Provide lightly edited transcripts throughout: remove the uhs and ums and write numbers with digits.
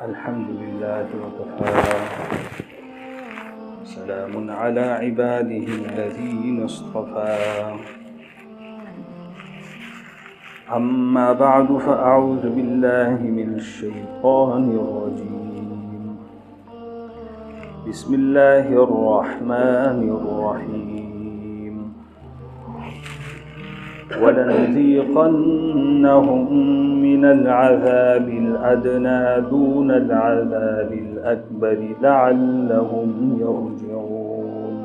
الحمد لله وكفى سلام على عباده الذين اصطفى أما بعد فأعوذ بالله من الشيطان الرجيم بسم الله الرحمن الرحيم ولنذيقنهم من العذاب الأدنى دون العذاب الأكبر لعلهم يرجعون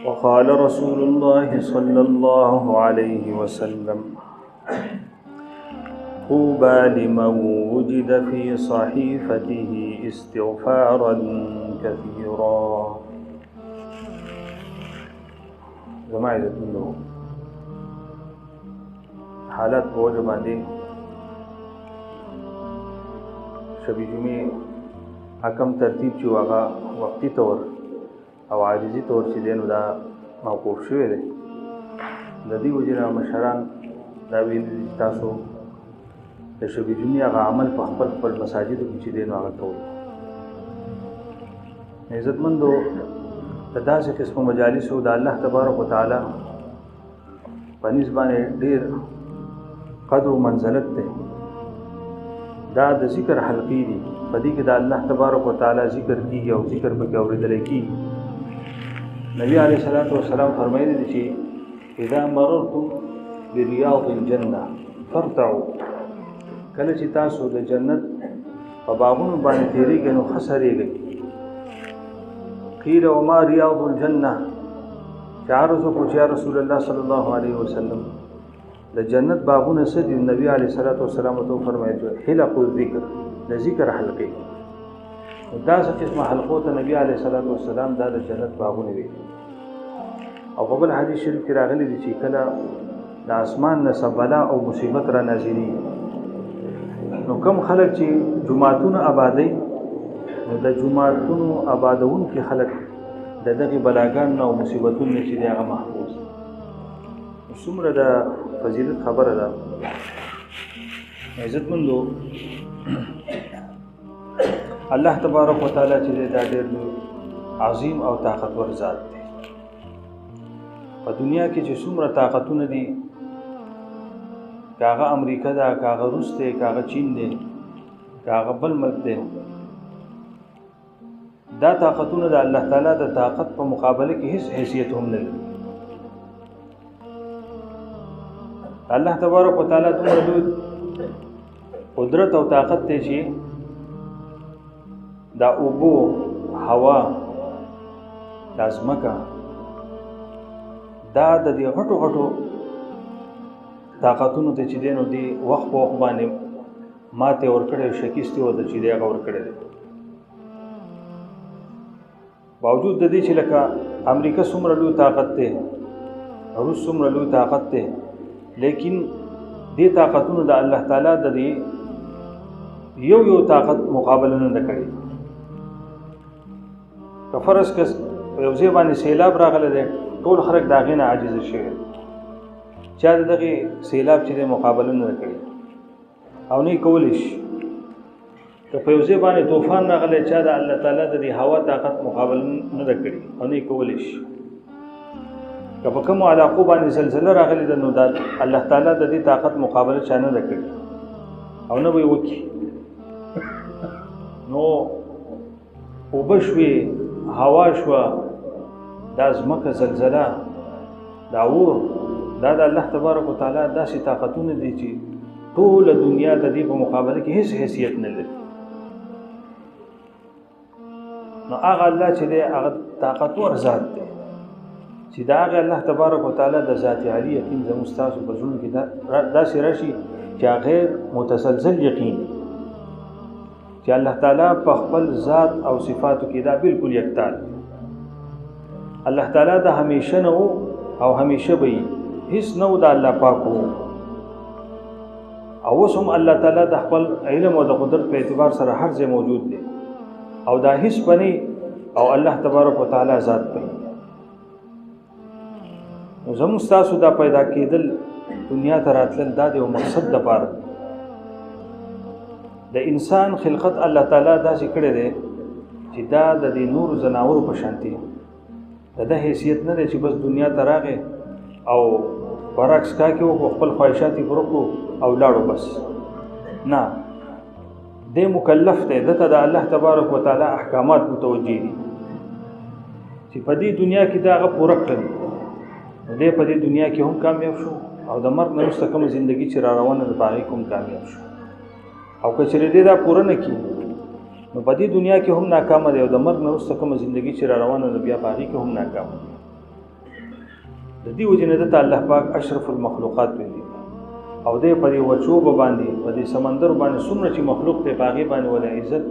وقال رسول الله صلى الله عليه وسلم طوبى لمن وجد في صحيفته استغفارا كثيرا. زما عزتمندو حالات په وجه باندې شبي جمعې حکم ترتیب چې هغه وقتي طور او عاجزي طور چې دی نو دا موقوف شوی دی. د دې وجې نه مشران دا ویلي دي تاسو د شبي جمعې هغه عمل په خپل مساجدو کې چې دی نو هغه کوئ. عزتمندو د داسې قسمو مجالسو د الله تبارک وتعالی په نسبت باندې ډېر قدر و منزلت دی. دا د ذکر حلقې دي، په دې کې د الله تبارک وتعالی ذکر کیږي او ذکر پکې اورېدل کیږي. نبی علیه الصلاۃ والسلام فرمایلی دي چې اذا مررتم بریاض الجنه فارتعوا، کله چې تاسو د جنت په باغونو باندې تیریږئ نو خسرېږئ. قیل وما ریاض الجنه، چې عرض وکړو چې یا رسول الله صلی الله علیه وسلم د جنت باغونه څه دي؟ نبی علیه الصلاۃ والسلام ته فرمایي حلق الذکر، د ذکر حلقې. داسې قسمه حلقو ته نبی علیه الصلاۃ والسلام دا د جنت باغونه وي. او په بل حدیث شریف کې راغلی دي چې کله د اسمان نه بلا او مصیبت را نازلي نو کم خلک چې جماعتونه آبادوي نو د جماعتونو آبادونکي خلک د دغې بلاګانو او مصیبتونو نه چې دی هغه محفوظ. څومره د فضیلت خبره ده. عزتمندو الله تبارک وتعالی چې دا ډېر عظیم او طاقتور ذات دی. په دنیا کې چې څومره طاقتونه دي، که هغه امریکا ده، که هغه روس دی، که هغه چین دی، که هغه بل ملک دی، دا طاقتونه د الله تعالی د طاقت په مقابله کې هیڅ حیثیت هم نه لري. الله تبارک وتعالی دومره لوی قدرت او طاقت دی چې دا اوبو، هوا، دا ځمکه، دا د دې غټو غټو طاقتونو ته چې دی نو دی وخت په وخت باندې ماتې ورکړې او شکستې ورته چې دی هغه ورکړی دی. باوجود د دې چې لکه امریکا څومره لوی طاقت دی، روس څومره لوی طاقت دی، لیکن دې طاقتونو د الله تعالی د دې یو طاقت مقابله نه کړي. که فرض کړه یو ځای باندې سیلاب راغلی دی، ټول خلک د هغې نه عاجزه شوي، چا د دغې سیلاب چې دی مقابله نه کړي او نه یې کولی شي. که په یو ځای باندې طوفان راغلی، چا د الله تعالی د دې هوا طاقت مقابله نه ده کړي او نه یې کولی شي. که په کومو علاقو باندې زلزله راغلی ده نو د الله تعالی د دې طاقت مقابله چا نه ده کړي او نه به یې وکړي. نو اوبه شوې، هوا شوه، دا ځمکه، زلزله، دا اور، دا د الله تبارک وتعالی داسې طاقتونه دي چې ټوله دنیا د دې په مقابله کې هیڅ حیثیت نه لري. نو هغه الله چې دی هغه طاقتور ذات دی چې دا هغه الله تبارک وتعالی د ذات عالی یقین زموږ ستاسو په زړونو کې داسې راشي چې هغه متسلسل یقین چې الله تعالی په خپل ذات او صفاتو کې دا بالکل یکتا دی. الله تعالی دا همیشه نه او همیشه به هیڅ نه د الله پاک وو، او اوس هم الله تعالی د خپل علم او د قدرت په اعتبار سره هر ځای موجود دی او دا هیڅ بني او الله تبارک وتعالی ذات پني. زموږ تاسو دا پیدا کېدل دنیا ته راتلل دا د یو مقصد لپاره د انسان خلقت الله تعالی داسې کړی دی چې دا د دې نور زناورو په شانتي د حیثیت نه دی چې بس دنیا ته راغی او برعکس کا کې وکړو خپل خواهشات یې پوره کړو او لاړو بس نه دی مکلف دی دته د الله تبارک وتعالی احکامات متوجه دي چې په دې دنیا کې دا هغه پوره کړل دی په دې دنیا کې هم کامیاب شو او د مرګ نه وروسته کومه زندګي چې را روانه ده په هغې کې هم کامیاب شو او که چېرې دی دا پوره نه کړي نو په دې دنیا کې هم ناکامه دی او د مرګ نه وروسته کومه زندګي چې را روانه ده بیا په هغې کې هم ناکامه دی د دې وجې نه دته الله پاک اشرف المخلوقات ویلي او دی په دې وچوبه باندې په دې سمندر باندې څومره چې مخلوق دی په هغې باندې ولا عزت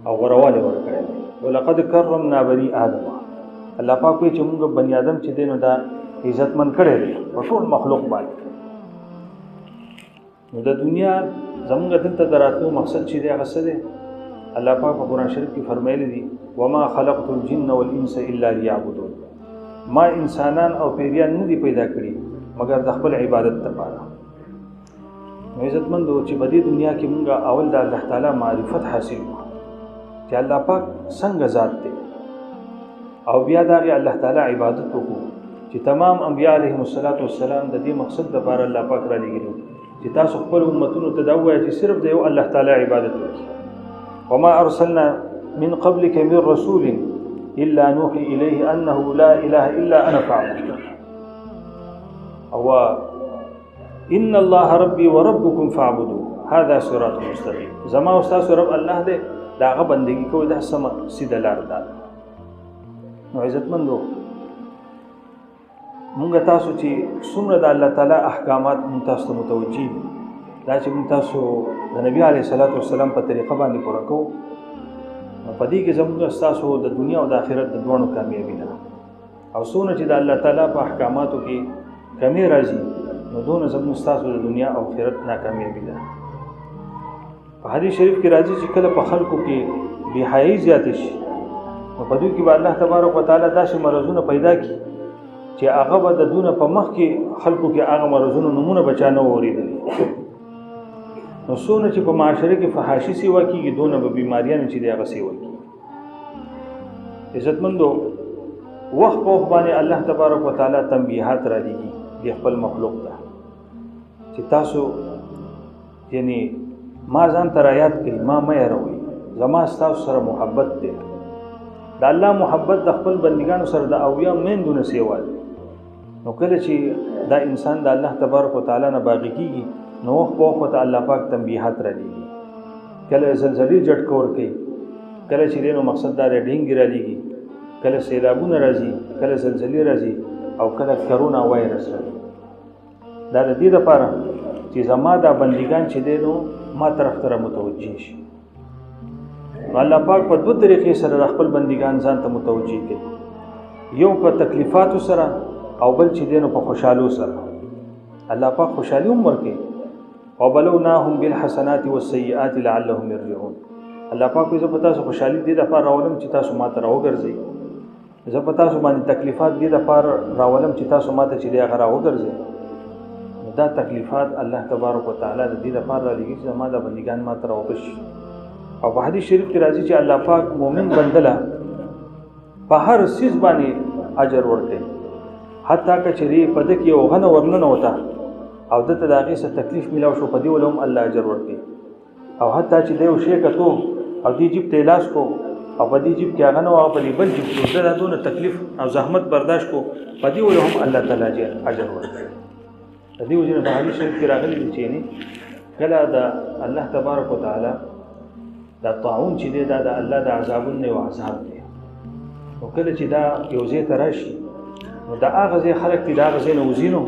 او غوروالی ورکړی دی ولقد کرمنا بني آدم الله پاک وایي چې موږ بني آدم چې دی نو دا عزتمن کړی دی په ټول مخلوق باندې نو د دنیا زموږ دلته د راتلو مقصد چې دی هغه څه دی الله پاک په قرآن شریف کې فرمایلی دي وما خلقت الجن والانس الا ليعبدون ما انسانان او پیریان نه دي پیدا کړي مګر د خپل عبادت لپاره نو عزتمندو چې په دې دنیا کې موږ اول د الله تعالی معرفت حاصل کړو چې الله پاک څنګه ذات دی او بیا د الله تعالی عبادت وکړو چې تمام انبیاء علیهم السلام د دې مقصد لپاره الله پاک را لېږلي چې تاسو خپل امتونو ته دا ووایئ چې صرف د یو الله تعالی عبادت وکړي وما ارسلنا من قبلك من رسول الا نوحي اليه انه لا اله الا انا فاعبدون او ان الله ربي وربكم فاعبدوه هذا صراط مستقيم زما استاد رب الله دې داغه بندگی کوي دا سم سیده لار ده نو عزتمندو مونږ تاسو چې څومره د الله تعالی احکامات مونږ تاسو متوجي دي دا چې مونږ تاسو د نبی علیه الصلاۃ والسلام په طریقه باندې پوره کوو نو په دې کې زموږ تاسو د دنیا او د آخرت د دوه کامیابی ده او څونه چې د الله تعالی په احکاماتو کې کمی راځي نو دونه زموږ تاسو د دنیا او آخرت ناکامیابی ده په حدیث شریف کې راځي چې کله په خلکو کې بېحیایي زیاته شي نو په دوی کې به الله تبارک وتعالی داسې مرضونه پیدا کړي چې هغه به د دونه په مخ کې خلکو کې هغه مرضونو نمونه بچا نه اورېدلي نو څونه چې په معاشره کې فحاشي سیوا کېږي دونه به بیماریانې چې دی هغه سیوا کېږي عزتمندو وخت په وخت باندې الله تبارک وتعالی تنبیحات را لېږي د خپل مخلوق ته چې تاسو یعنی ما ځان ته رایاد کړي ما مه یېروئ زما ستاسو سره محبت دی د الله محبت د خپل بندګانو سره د اویا میندو نه سیوا دی نو کله چې دا انسان د الله تبارک وتعالی نه باغی کېږي نو وخت په وخت الله پاک تنبیحات را لېږي کله زلزلې جټکه ورکوي کله چې دی نو مقصد دا دی ډینګې را لېږي کله سیلابونه راځي کله زلزلې راځي او کله کرونا وایرس راځي دا د دې لپاره چې زما دا بندګان چې دی نو ما طرف ته متوجه شي الله پاک په دوه طریقې سره خپل بندګان ځان ته متوجه کوي یو په تکلیفاتو سره او بل چې دی نو په خوشحالو سره الله پاک خوشحالي هم ورکوي وبلوناهم بالحسنات والسيئات لعلهم يرجعون الله پاک زه په تاسو خوشحالي دې دپاره راولم چې تاسو ما ته راوګرځئ زه په تاسو باندې تکلیفات دې دپاره راولم چې تاسو ما ته چې دی هغه راوګرځئ دا تکلیفات الله تبارک وتعالی د دې لپاره را لېږي چې زما د بندګان ما ته راوبشي او په حدیث شریف کې راځي چې الله پاک مؤمن بندله په هر څیز باندې اجر ورکوي حتی که چېرې په ده کې یو غنه ورننوته او دته د هغې څه تکلیف میلاو شو په دې ولې هم الله اجر ورکوي او حتی چې دی یو شی کتو او دې جیب ته علاج کو او په دې جیب کې هغه نه وه په دې بل جیب کې ده دونه تکلیف او زحمت برداشت کو په دې ولې هم الله تعالی اجر ورکوي د دې وجې نه په حدیث شریف کې راغلي دي چې کله د الله تبارک وتعالی دا طاعون چې دی دا د الله د عذابونو یو عذاب دی نو کله چې دا یو ځای ته راشي نو د هغه ځای خلک دې د هغه ځای نه وځي نو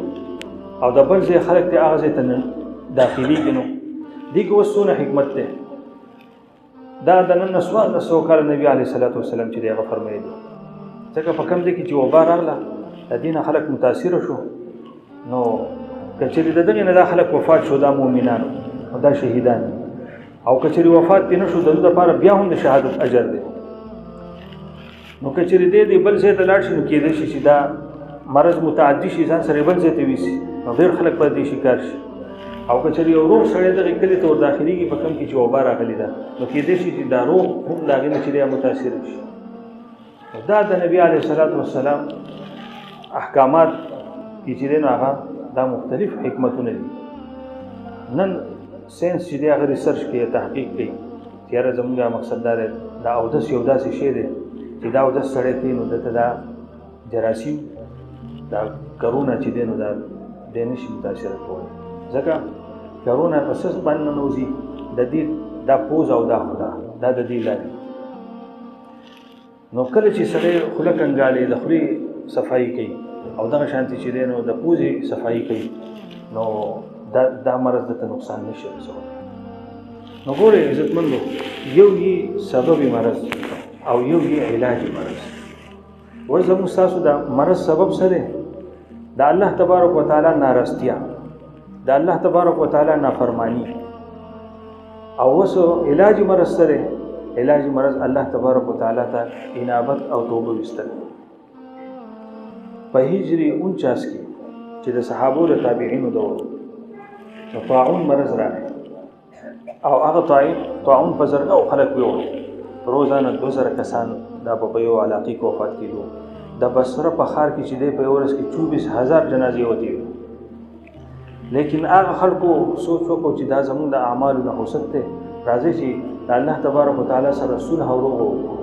او د بل ځای خلک دې هغه ځای ته داخلېږي نو دې کې اوس څونه حکمت دی دا د نن نه 1400 کاله نبي علیه الصلاۃ والسلام چې دی هغه فرمایي ځکه په کوم ځای کې چې وبا راغله د دې نه خلک متاثره شو نو که چېرې د دغې نه دا خلک وفات شو دا مؤمنان او دا شهیدان او که چېرې وفات دې نه شو د دوی لپاره بیا هم د شهادت اجر دی نو که چېرې دی بل ځای ته لاړ شي نو کېدای شي چې دا مرض متعدي شي ځان سره بل ځای ته ویسي نو ډېر خلک به دې شکار شي او که چېرې یو روغ سړی دغې کلي ته ور داخلېږي په کوم کې چې وبا راغلې ده نو کېدای شي چې دا روغ هم د هغې نه چې دی متاثر شي. دا د نبي علیه الصلاة والسلام احکامات کې چې دی نو هغه دا مختلف حکمتونه دي. نن ساینس چې دی هغه ریسرچ کوي تحقیق کوي چې یاره زمونږ مقصد دا دی دا اودس یو داسې شی دی چې دا اودس سړی کوي نو دته دا جراثیم دا کرونا چې دی نو دا دی نشي متاثره کولی ځکه کرونا په څه باندې ننوځي د دې دا پوز او دا خوله دا د دې لارې. نو کله چې سړی خوله کنګالي د خولې صفایي کوي او دغه شانتي چې دی نو د پوزې صفایي کوي نو دا مرض دته نقصان نشي رسولی. نو ګورئ عزتمندو یو یې سبب مرض او یو یې علاج مرض. اوس زموږ ستاسو د مرض سبب څه دی؟ د الله تبارک وتعالی نارستیا، د الله تبارک وتعالی نافرمانی. او اوس علاج مرض څه دی؟ علاج مرض الله تبارک وتعالی ته انابت او توبه وستل. په هجري 49 کې چې د صحابو د تابعینو دور نو طاعون مرض راغی او هغه طاعون په زرګونو خلک ویوړو. روزانه 2000 کسان دا په یو علاقې کې وفات کېدو. د بصره په ښار کې چې دی په یو ورځ کې 24000 جنازې وتې وې. لیکن هغه خلکو سوچ وکړو چې دا زموږ د اعمالو نه حوصت دی، راځئ چې د الله تبارک وتعالی سره صلح او روغه وکړو.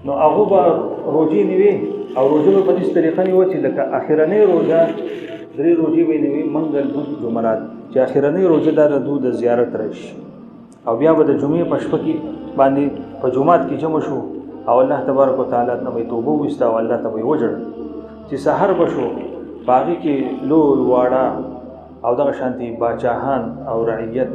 نو هغه به روزې نیوي او روزه به په دې طریقه نیوه چې لکه اخرنۍ روزه 3 روزې به نیوي منګل بود جمعرات چې اخرنۍ روزه دا د دوی د زیارت راشي او بیا به د جمعې په شپه کې باندې په جومات کې جمع شو او الله تبارک وتعالی نه به توبه وستا او الله ته به وجړل چې سحر بشو باغی کې لوی واړه او دغه شانتي باچاهان او رعیت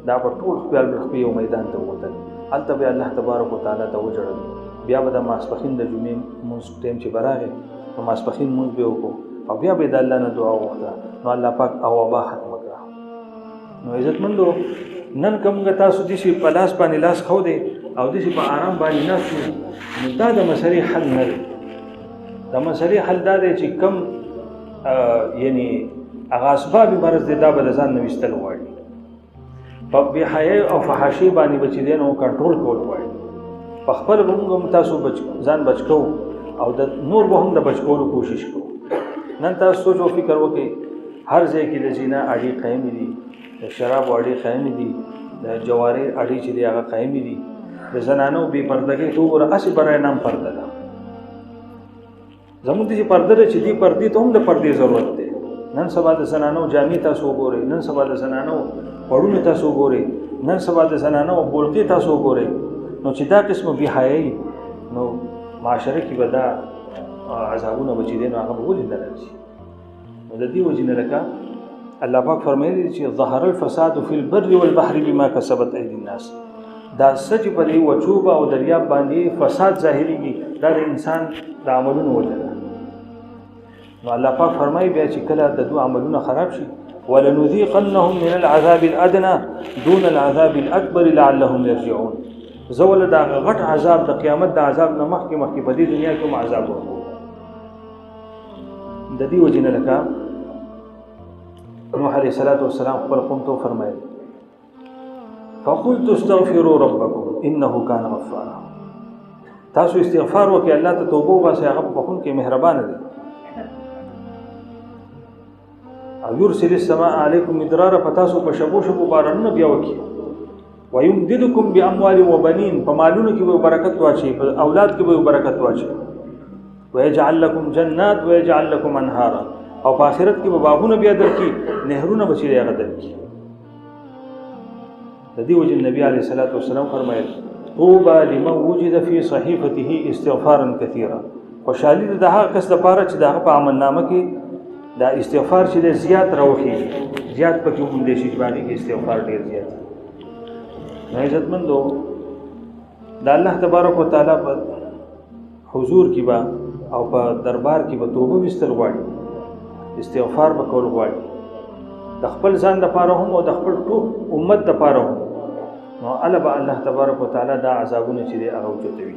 دا په ټول خپل خپل یو میدان ته ووتل. هلته به الله تبارک وتعالی ته وجړل. بیا به د ماسپښین د جمعې مونځ ټیم چې به راغی نو ماسپښین مونځ به وکړو او بیا به د الله نه دعا وغوښته نو الله پاک او وبا ختمه کړه. نو عزتمندو نن کومه تاسو دې په لاس باندې لاس خو دی او دې په آرام باندې ناست نو دا د مسلې حل نه دی. د مسلې حل دا دی چې کم یعنی هغه اسباب مرض دی دا به د ځان نه ویستل غواړي. په بېحیایۍ او فحاشۍ باندې به چې دی نو کنټرول کول غواړي. په خپل به موږ هم تاسو ځان بچ کوو او د نور به هم د بچ کولو کوشش کوو. نن تاسو سوچ او فکر وکړئ هر ځای کې د زنا اړې قایمې دي، د شرابو اړې قایمې دي، د جواري اړې چې دی هغه قایمې دي، د زنانو بې پردګۍ ته وګوره هسې برای نام پرده ده. زموږ چې پرده ده چې دې پردې ته هم د پردې ضرورت دی. نن سبا د زنانو جامې تاسو وګورئ، نن سبا د زنانو پړونه تاسو وګورئ، نن سبا د زنانو بولقې تاسو وګورئ. نو چې دا قسمه بېحیایي نو معاشره کې به دا عذابونه به چې دی نو هغه به ولې نه راځي. نو د دې وجې نه لکه الله پاک فرمایلی چې ظهر الفساد فی البر والبحر بما کسبت ایدی الناس. دا سچ په دې وچوب او دریاب باندې فساد ظاهریږي دا د انسان د عملونو وجه ده. نو الله پاک فرمایي بیا چې کله د دوی عملونه خراب شي ولنذيقنهم من العذاب الادنى دون العذاب الاكبر لعلهم يرجعون. زول دا غټ عذاب د قیامت د عذاب نه مخکې په دې دنیا کې هم عذاب ورکړو. د دې وجې نه لکه نوح علیه السلام خپل قوم ته وفرمایل فقلت استغفروا ربکم انه کان غفارا. تاسو استغفار وکړئ الله ته توبه وباسئ هغه بخښونکی مهربانه دی. او یرسل السماء علیکم مدرارا په تاسو په شبو بارانونه بیا وکړي ويمددكم باموال وبنين په مالونو کې به برکت واچي په اولاد کې به برکت واچي ويجعل لكم جنات ويجعل لكم انهارا او په آخرت کې به باغونه بیا درکې نهرونه به چې هغه درکې. د دې وجه نبی عليه الصلاه والسلام فرمایل طوبى لمن وجد في صحيفته استغفارا كثيرا. خوشالي د هغه کس لپاره چې دغه په عملنامه کې دا استغفار چې زیات راوخي زیات پکې ومنل شي باندې کې استغفار ډیر زیات. نو عزتمندو د الله تبارک وتعالى په حضور کې با او په دربار کې به توبه وستل غواړي، استغفار به کول غواړي د خپل ځان لپاره هم او د خپل ټول امت لپاره هم. نو الله تبارک وتعالى دا عذابونه چې دی هغه اوچتوي.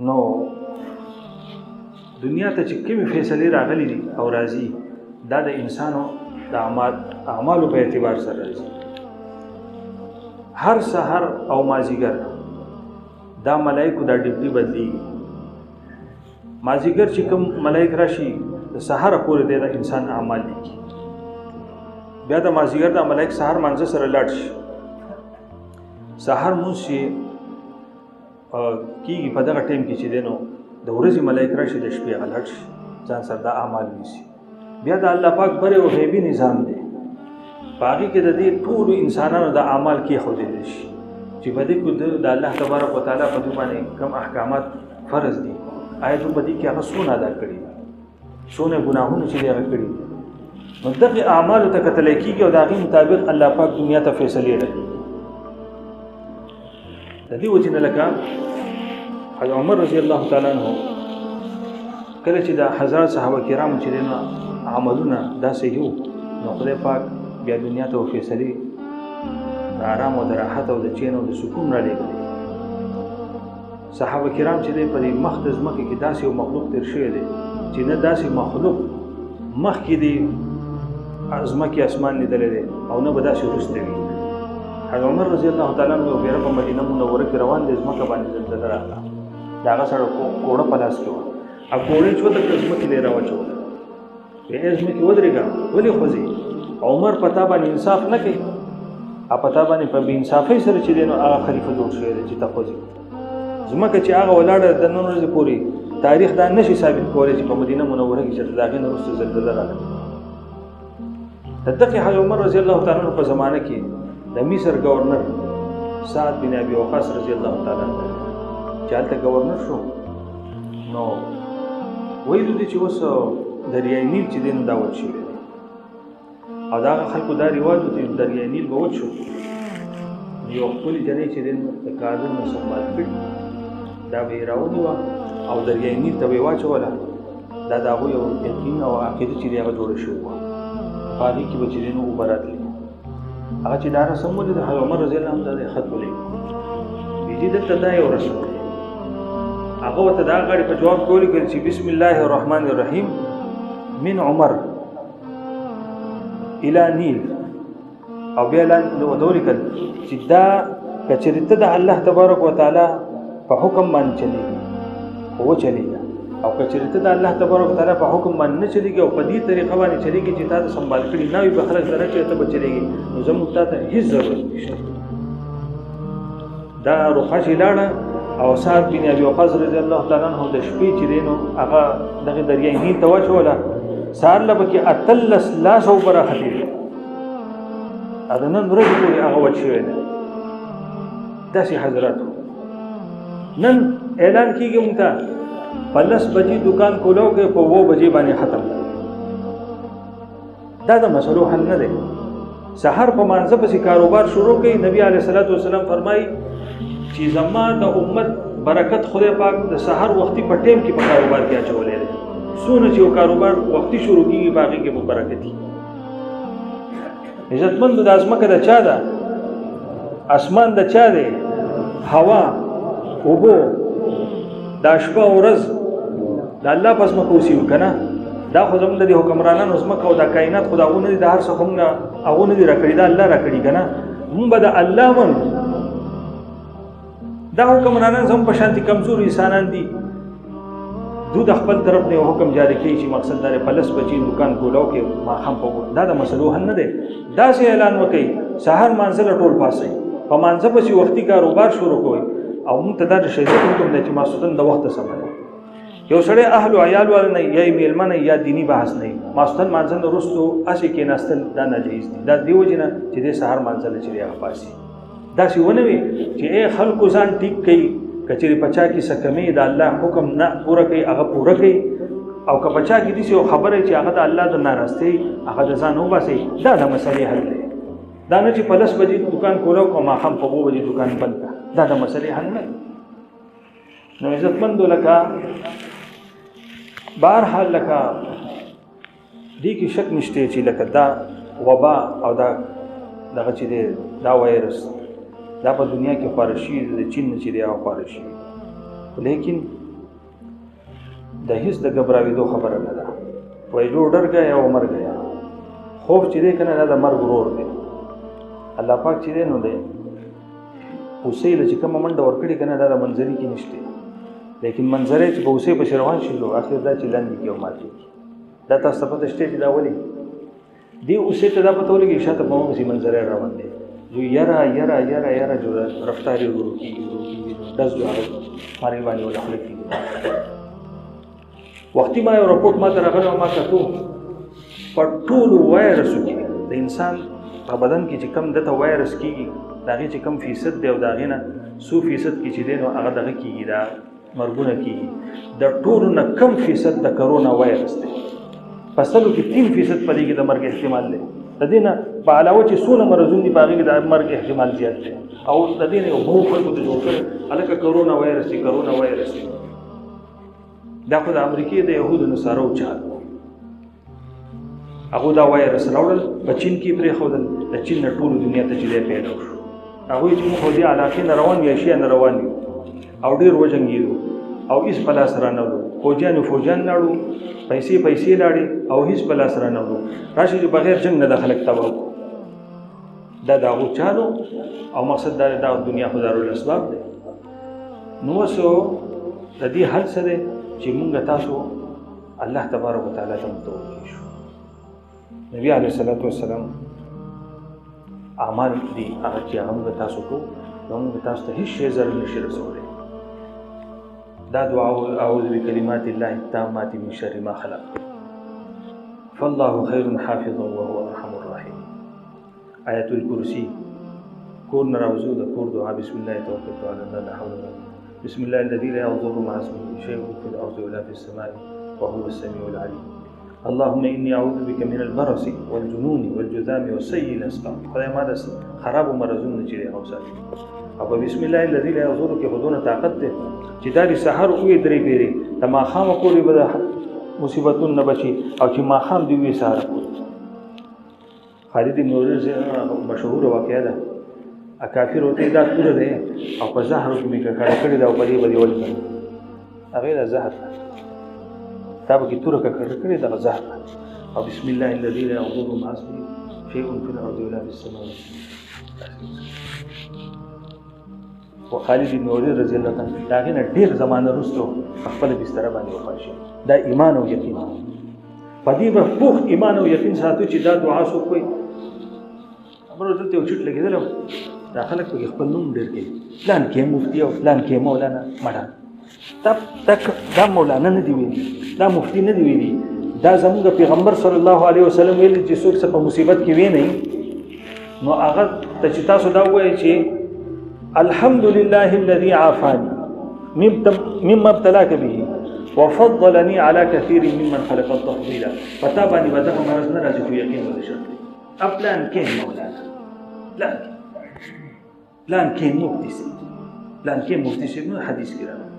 نو دنیا ته چې کومې فیصلې راغلي دي او راځي دا د انسانو د اعمالو په اعتبار سره راځي. هر سحر او مازیګر دا ملائکو دا ډیوټي بدلیږي. مازیګر چې کوم ملائک راشي د سحر پورې د انسان اعمال لیکي. بیا د مازیګر د ملائک سحر منځ سره لاړ شي. سحر مونږ چې کېږي په دغه ټایم کې چې دی نو د ورځې ملائک راشي د شپې هغه لاړ شي ځان سره دا اعمال نیسي. بیا د الله پاک بر یو غیبي نظام دی په هغې کې د دې ټولو انسانانو د اعمال کېښودلی شي چې په دې کې د الله تبارک وتعالی په دوی باندې کوم احکامات فرض دي آیا دوی په دې کې هغه څونه ادا کړي دي څونه ګناهونه چې دی هغه کړي دي نو دغې اعمالو ته کتلی کېږي او د هغې مطابق الله پاک دنیا ته فیصلې لري. د دې وجې نه لکه حضرت عمر رضی الله تعالی عنه کله چې د حضرات صحابه کرامو چې دی نو عملونه داسې یو نو خدای پاک بیا دنیا ته فیصلې د آرام او د راحت او د چین او د سکون را لېږلي. صحابه کرام چې دی په دې مخ د ځمکې کې داسې یو مخلوق تېر شوی دی چې نه داسې مخلوق مخکې دی ځمکې اسمان لیدلی دی او نه به داسې وروسته وي. حضرت عمر رضی الله تعالی عنه یو بیره په مدینه منوره کې روان دی ځمکه باندې زلزله راغله د هغه سره کوړه په لاس کې وه او کوړه چې ورته کړه ځمکې یې راواچوله ویې ځمکې ودرېږه ولې خوځې عمر په تا باندې انصاف نه کوي او په تا باندې په بې انصافۍ سره چې دی نو هغه خلیفه جوړ شوی دی چې ته خوځې ځمکه چې هغه ولاړه د نن ورځې پورې تاریخ دا نشي ثابت کولی چې په مدینه منوره کې چې د هغې نه وروسته زلزله راغله. د دغې حضرت عمر رضی الله تعالی عنه په زمانه کې د مصر گورنر سعد بن ابي وقاص رضی الله تعالی عنه چې هلته گورنر شو نو ویلو دي چې اوس دریای نیل چې دی نو دا وچ شوی دی او د هغه خلکو دا رواج و چې دریای نیل به وچ شو یو ښکلې جنۍ چې دی نو د کاغذ نه سنبال کړي دا به یې راونیوه او دریای نیل ته به یې واچوله دا د هغوی یو یقین او عقیده چې دی هغه جوړه شوې وه په هغې کې به چې دی نو اوبه راتلې هغه چې دا رسم ولید حضرت عمر رضی الله عنه دا خط ولیکه ویجي دلته دا یو رسم دی هغه ورته دا غاړې په جواب کې ولیکل چې بسم الله الرحمن الرحیم من عمر الى نیل او بیا لاندې ورته ولیکل چې دا که چېرې ته د الله تبارک وتعالی په حکم باندې چلېږي خو وچلېږه او که چېرې ته د الله تبارک وتعالی په حکم باندې نه چلېږي او په دې طریقه باندې چلېږي چې تا ته سنبال کړي نه وي به خلک درنه چې ته به چلېږي نو زموږ تا ته هېڅ ضرورت نشته. دا رخه چې لاړه او سعد بن ابي وقاص رضی الله تعالی عنه د شپې چې دی نو هغه دغې دریای نیل ته واچوله سهار له به کې 18 لاس اوبه راختې دي او د نن ورځې پورې هغه وچ شوی دی. داسې حضرات نن اعلان کېږي مونږ ته په 10 بجې دکان کولو کې په 2 بجې باندې ختم. دا د مسلو حل نه دی. سحر په مانځه پسې کاروبار شروع کوي. نبی علیه الصلاۃ والسلام فرمایي چې زما د امت برکت خدای پاک د سحر وختي په ټیم کې په کاروبار کې اچولی دی. څونه چې یو کاروبار وختي شروع کېږي په هغې کې به برکت وي. عزتمندو دا ځمکه د چا ده؟ اسمان د چا دی؟ هوا، اوبو، دا شپه او ورځ د الله په ځمکه اوسېږو که نه؟ دا خو زموږ د دې حکمرانانو ځمکه او دا کائنات خو د هغو نه دي، د هر څه خو موږ هغو نه دي را کړي، دا الله را کړي که نه؟ موږ به د الله منو. دا حکمرانان زموږ په شانتې کمزور انسانان دي. دو د خپل طرف نه یو حکم جاری کوي چې مقصد دا دی په 10 بجې دکان کولو کې ماښام په دا د مسلو حل نه دی. داسې اعلان وکړئ سحر مانځه له ټول پاسئ، په مانځه پسې وختي کاروبار شروع کوئ او موږ ته دا د شریعت حکم دی چې ماسخوتن د وخته سمه دی. یو سړی اهل و عیال والا نه یا میلمه نه یا دیني بحث نه ماسخوتن مانځه نه وروستو هسې کېناستل دا ناجایز دي. دا دې وجې نه چې دې سحر مانځه له چې دی هغه پاسي. داسې ونه وي چې ای خلکو ځان ټیک کوي که چېرې په چا کې څه کمې د الله حکم نه پوره کوي هغه پوره کوي او که په چا کې داسې یو خبره چې هغه د الله د ناراستۍ هغه د ځان وباسئ. دا د مسلې حل دی. دا نه چې په 10 بجې دکان کولو او ماښام په 2 بجې دکان بند کړه. دا د مسلې حل نه دی. نو عزتمندو لکه بهرحال لکه دې کې شک نشته چې لکه دا وبا او دا دغه چې دی دا وایرس دا په دنیا کې خپاره شوي د چین نه چې دی هغه خپاره شوي، لیکن د هېڅ د ګبراوېدو خبره نه ده. وایي جو ډر ګیا او مر ګیا، خوف چې دی کنه دا د مرګ ورور دی. الله پاک چې دی نو دی اوسې له چې کومه منډه ورکړې کنه دا د منظرې کې نشته، لیکن منظرې چې په اوسې په روان شي نو اخر دا چې لاندې کې او ماتې دا تاسو ته پته شته چې دا ولې دی اوسې ته دا پته ولګي شاته په موږ سي منظرې روان دي جو یرا یرا یرا یرا جو رفتاری ورو کی داس جو هغه ماری باندې ولا خلک دي. وختي ما یو رپورټ ما ته راغلی ما کتو په ټولو وایرسو کې د انسان په بدن کې چې کم دته وایرس کېږي د هغې چې کم فیصد دی او د هغې نه 100% کې چې دی نو هغه دغه کېږي دا مرګونه کېږي. د ټولو نه کم فیصد د کرونا وایرس دی، په سلو کې 3% په دې کې د مرګ احتمال دی. د دې نه په علاوه چې څونه مرضونه دي په هغې کې د مرګ احتمال زیات دی. او د دې نه یو بهو خلکو ته جوړ کړی هلکه کرونا وایرس دی کرونا وایرس دی. دا خو د امریکې د یهودو نصارو چال هغه دا وایرس راوړل په چین کې پرېښودل، د چین نه ټولو دنیا ته چې دی پیدا شو. هغوی چې موږ خو دې علاقې نه روان یو شی نه روان یو او ډېر وجنګېدو او هېڅ په لاس را نه وړو. فوجیان لاړو، پیسې لاړې او هېڅ په لاس را نه وړو. راشي چې بغیر جنګ نه د خلک تباه کړو. دا د هغو چالو او مقصد دا دنیا خو دارالاسباب دی. نو اوس د دې حل څه دی چې موږ تاسو الله تبارک وتعالی ته متوجه شو. نبی علیه الصلاۃ والسلام اعمال دي هغه چې موږ تاسو کو نو موږ تاسو ته هیڅ شی ضرر نشي رسولی. دا دعا اعوذ بکلمات الله التامات من شر ما خلق فالله خیر حافظا وهو ارحم الراحمین. آیت الکرسی کور نه راوځو د کور دعا بسم الله توکلت علی الله لا حول ولا قوة بسم الله الذي لا يضر مع اسمه شيء في الارض ولا في السماء وهو السميع العليم. اللهم اني اعوذ بك من البرص والجنون والجذام وسيء الاسقام. خدای ما د خراب مرزونه چې دی اوساتي او بسم الله الذي لا يضر کې خودونه طاقت ده چې دا د سحر وې درې پیری د ماخام پورې به مصیبتون نه بچي او چې ماخام دی وې سحر پورې. خالد بن ولید مشهور واقعه ده کافر وته دا کړه ده او په زهر کې میکه کړی دا په دې باندې ولګ هغه دا زهر تابو کې تور کړی دا زهر او بسم الله الذي لا يضر مع اسمه شيء في الارض ولا في السماء. وخالد بن ولید رضی الله عنه دا غنه ډیر زمانه وروسته خپل بستر باندې وفات شو. دا ایمان او یقین په دې به پوخ ایمان او یقین ساتو چې دا دعا سو کوي امر دلته یو چټ لګیدل دا خلک په خپل نوم ډیر کوي پلان کې مفتی او پلان کې مولانا مړه تک دا مولانا نه دی ویلي دا مفتی نه دی ویلي دا زموږ پیغمبر صلی الله علیه وسلم ویلي چې څوک څه په مصیبت کې وي نه نو هغه ته چې تاسو دا وایي چې الحمد لله الذي عافاني مما ابتلاك به وفضلني على كثير ممن خلق تفضيلا. فتابني بدغه مرض نه راځي خو یقین ولا شرط پلان کې مولانا پلان کې مفتی سي نو حدیث کې راغلی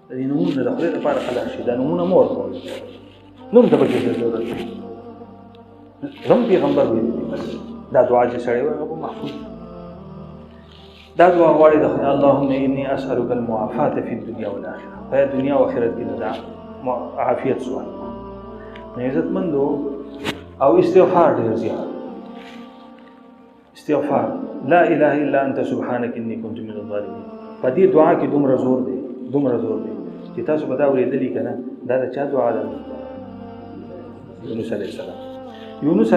د دې نمونه د خپل لپاره خلاص شي دا نمونه مور نوم ته پکې ضرورت هم پیغمبر ویلي دا دعا چې سړی وایي هغه محفوظ دا دعا غواړي د خدای اللهم اني اسالك المعافاه في الدنيا والاخره. په دنیا او آخرت کې دا عافیت سوال نه عزتمندو او استغفار ډېر زیات استغفار لا اله الا انت سبحانك اني كنت من الظالمين. په دې دعا کې دومره زور دی چې تاسو به دا اورېدلي که نه دا د چا دعا ده یونس علیه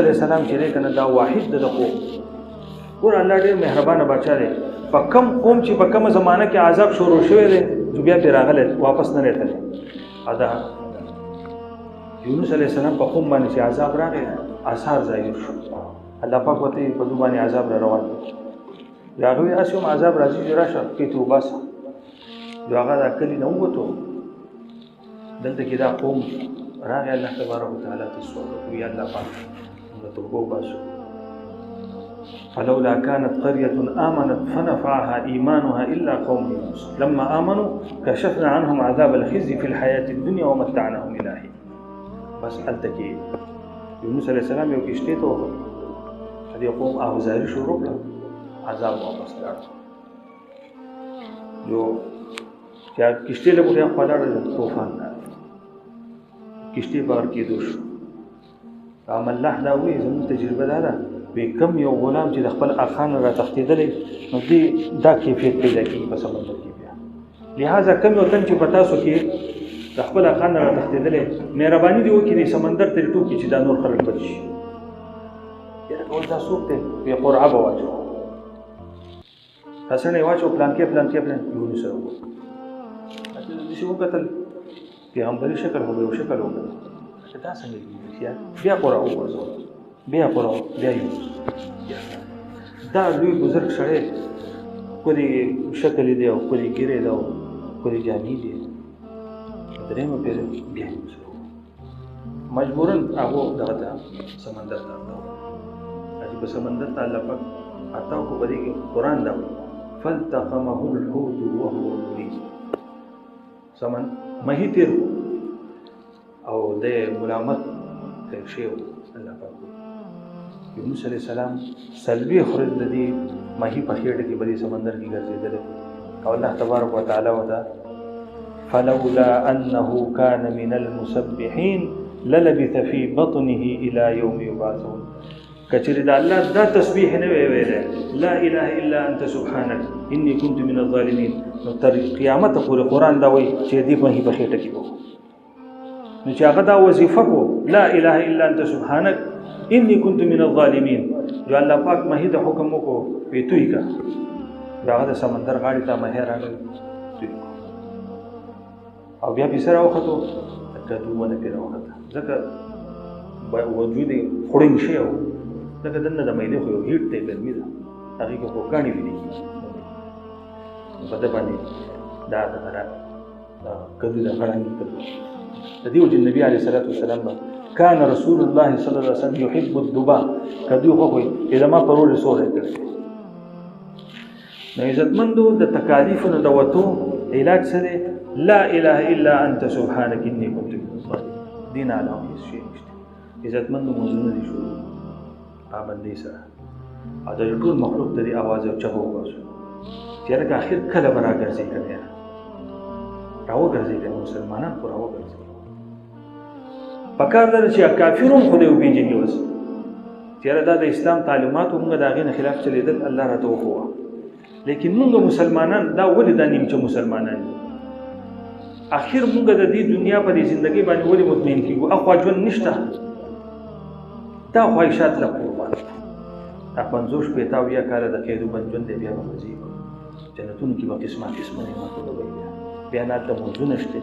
السلام چې دی که نه دا واحد د قوم ګوره الله ډېر مهربانه باچا دی په کم قوم چې په کومه زمانه کې عذاب شروع شوی دی جو بیا پرې راغلی واپس نه راتلی دا یونس علیه السلام په قوم باندې چې عذاب راغی آثار ظاهر شو الله پاک ورته په دوی باندې عذاب را روان دی هغه وایي هسې هم عذاب راځي چې راشه کې توبه سه جو هغه دا کلي نه ووتو دلته کې دا قوم راغی الله تبارک وتعالی ته سوال وکړو یا الله پاک موږ توبه وباسو فلولا كانت قرية آمنت فنفعها إيمانها إلا قوم يونس لما آمنوا كشفنا عنهم عذاب الخزي في الحياة الدنيا ومتعناهم إلى حين. بس التكي يونس عليه السلام يو کشتی ته وخت دې قوم احزاری شروع کړ عذاب واپس لاړ جو چې کشتی له پورې خپل طوفان کشتی بار کې دوش ملاح دا وایي زموږ تجربه دا ده وایي کم یو غلام چې د خپل اخا نه راتښتېدلی نو دې دا کیفیت پیدا کېږي په سمندر کې بیا. لہذا کم یو تن چې په تاسو کې د خپل اخا نه راتښتېدلی مهرباني دې وکړي د سمندر ترې ټوکي چې دا نور خلک بچ شي. یاره کول دا څوک دی؟ وایي قرعه به واچوه. حسن یې واچو پلان کې یونس سره وکړو. داسې وکتل پیغمبري شکل خو به یو شکل وکړل چې دا څنګه کېږي بیا قرعه وغورځول بیا قرعه بیا یونس. دا لوی بزرګ سړی ښکلې شکل یې دی او ښکلې ږیرې ده او ښکلې جامې دي. درېیمه پېره بیا یونس سره وکړو. مجبوراً هغو دغه ته سمندر ته اتاو. چې په سمندر ته الله پاک اتاو خو په دې کې قرآن دا وایي فالتقمه الحوت وهو مليم. مهی تیر او د ملامت تیر شوی الله پاک. یونس علیه السلام سلبي خرج د دې مهی په خېټه کې بلې سمندر کې ګرځېدلی او الله تبارک وتعالی وته فلولا انه كان من المسبحين للبث في بطنه الى يوم يبعثون. کچری دا الله دا تسبیح نه ویلې لا اله الا انت سبحانك اني كنت من الظالمين. نو تر قیامت پورې قرآن دا وایي چې دې مهی په خېټه کې وو نو چې هغه دا وظیفه کو لا اله الا انت سبحانك اني كنت من الظالمين. جو الله پاک مهی د حکم وکړو وی توی کا هغه د سمندر غاړې ته مهی راغلی او بیا پسې راوختو کدو ونه پرې راوخته ځکه وجود یې خوړین شی و ځکه دننه د معدې خو یو هیټ دی ګرمي ده هغې کې خو کاڼي ویلې کېږي په ده باندې دا کدو د غړانګې کدو د دې وجې نبي علیه الصلاة والسلام به کان رسول الله صلی الله علیه وسلم یحب الدبا کدو خوښوي چې زما په رول یې سوری کړی. نو عزتمندو د تکالیفو نه د وتو علاج څه دی؟ لا اله الا انت سبحانك اني كنت من الظالمين. دین علاوه هېڅ شی نشته. عزتمندو مونځونه دي شروع پابندۍ سره او د ټول مخلوق د دې اواز او چغو وباسو چې لکه اخر کله به راګرځي که نه راوګرځي که مسلمانان خو راوګرځي. پکار ده چې کافر هم خدای وپېژني اوس چې یاره دا د اسلام تعلیماتو موږ د هغې نه خلاف چلېدل الله راته وښوه لیکن موږ مسلمانان دا ولې دا نیمچه مسلمانان دي اخر موږ د دې دنیا په دې زندګۍ باندې ولې مطمئن کېږو اخوا ژوند نشته دا خواهشات له قربان دا 50 اویا کاله د قید وبند ژوند دی بیا به مزې جنتونو کې به قسمه قسمه نعمتونه به بیا نه هلته مونځونه شته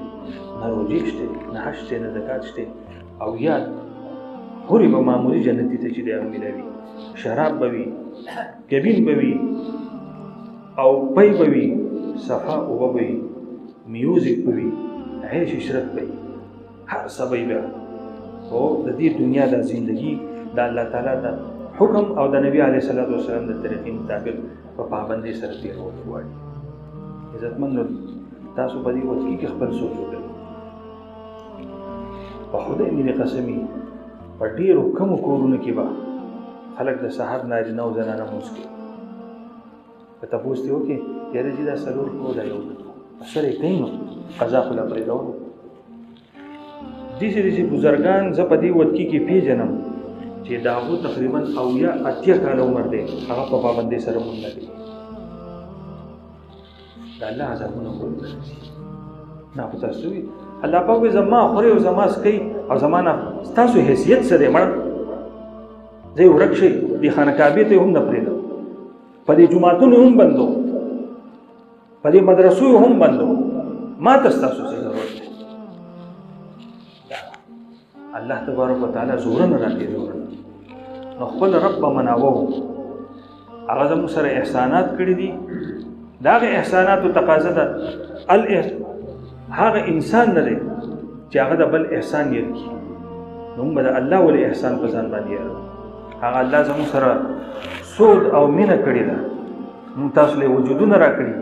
نه روژې شته نه حج شته نه زکات شته او یا هورې به معمولي جنتي ته چې دی هغه میلاوي شراب به وي کبین به وي او پی به وي صفا اوبه به وي میوزیک به وي عیش عشرت به وي هر څه به بیا خو د دې دنیا د زندګي د الله تعالی د حکم او د نبي علیه الصلاة والسلام د طریقې مطابق په پابندۍ سره تېرول غواړي. عزتمندو تاسو په دې وخت کې خپل سوچ وکړئ په خدای مې قسمي په ډېرو کمو کورونو کې به خلک د سهار نارینه او زنانه لمونځ کوي که تپوس دې وکړي یاره چې دا څلور کور دا یو اثر یې کوي نو قضا خو لا پرېږدو داسې بزرګان زه په دې وطکي کې پېژنم چې د هغو تقریبا 80 کاله عمر دی هغه په پابندۍ سره مونږ نه کوي د الله عذابونه خو نه خو تاسو وي الله پاک وایي زما خورئ او زما څکئ او زما نه ستاسو حیثیت څه دی مړه ځئ ورک شئ دې خانه کعبې ته یې هم نه پرېږدم په دې جوماتونو هم بندو په دې مدرسو هم بندو ما ته ستاسو څه ضرورت دی الله تبارک وتعالی زورنه راکړي زورنه نو خپل رب به مناوو هغه زموږ سره احسانات کړي دي د هغې احساناتو تقاضا ده هغه انسان نه دی چې هغه د بل احسان یې کړي نو موږ به د الله ولې احسان په ځان باندې یارو هغه الله زموږ سره سود او مینه کړې ده موږ تاسو له وجودونه راکړي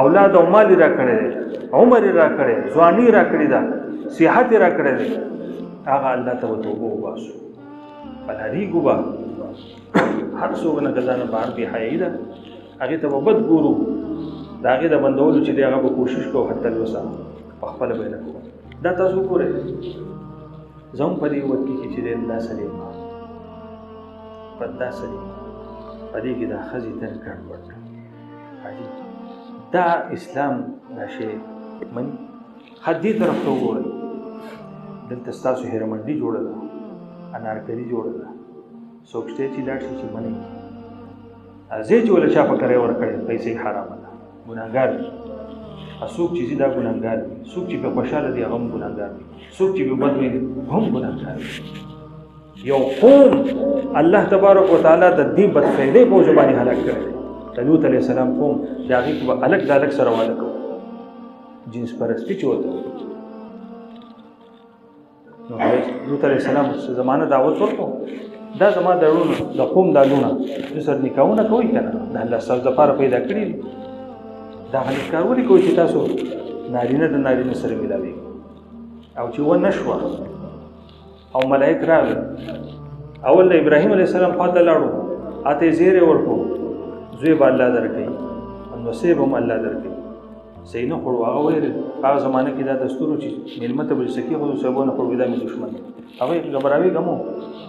اولاد او مال یې راکړی دی عمر یې راکړی ځواني یې راکړې ده صحت یې راکړی دی هغه الله ته توبه وباسو بلهریږو به هر څوک نه که ځانه بهر بې حیایي ده هغې ته به بد ګورو د هغې د بندولو چې دی هغه به کوشش کوو حتی الوسه په خپله به یې نه کوو دا تاسو وګورئ زم په دې وخت کې چې الله سلیم پدا سلیم په دې کې دا خزي تر کړ ورته عجیب دا اسلام دا شی من حدی طرف ته وګورئ دلته ستاسو هرمنډي جوړه ده انارکلي جوړه ده څوک شته چې لاړ شي چې منی ازې چې ولا چا په کرے ورکړي پیسې حرام ده ګناګار څوک چې دا ګناګار څوک چې په خوشاله دي هغه ګناګار څوک چې په بدوي هم ګناګار یو قوم الله تبارک وتعالى د دې بدفعلې په ځباني هلاک کړي لوط علیہ السلام قوم دا غي په الګ د الګ سره واده کو جنس پرستی چوته نو لوط علیہ السلام زمانه دعوت ورکو دا زما درونه د قوم دالونه چې سر نکاونه کوي کنه د الله سره لپاره پیدا کړی دا هغه کارونه کوي چې تاسو نارینه د نارینه سره ملاوي او چې و نشوه او ملائک راغله اول ابراهيم عليه السلام خاطر لاړو اته زیره ورکو زوی به الله درکې نو سیب هم الله درکې سینه خورو هغه ویل هغه زمانه کې دا دستور چې ملمت به سکی خو سبونه خو ودا می دشمن هغه غبراوي کوم